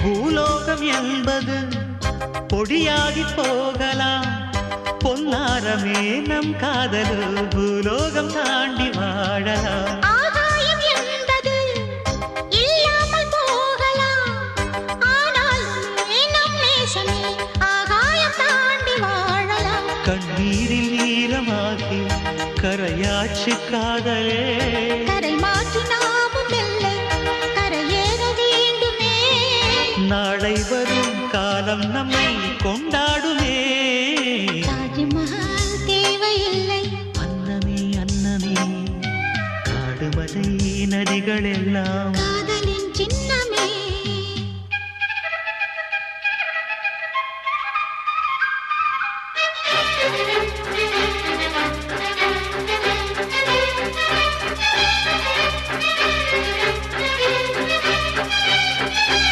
பூலோகம் என்பது பொடியாகி போகலாம், பொன்னாரமே நம் காதலு பூலோகம் தாண்டி வாழலாம். ஆகாயம் என்பது இல்லாமல் போகலாம், ஆனால் நம் நேசமே ஆகாயம் தாண்டி வாழலாம். கண்ணீரில் ஈரமாகி கரையாச்சு காதலே, கரை மாற்றி நாமும் வெல்ல கரையேற வேண்டுமே. நாளை வரும் காலம் நம்மை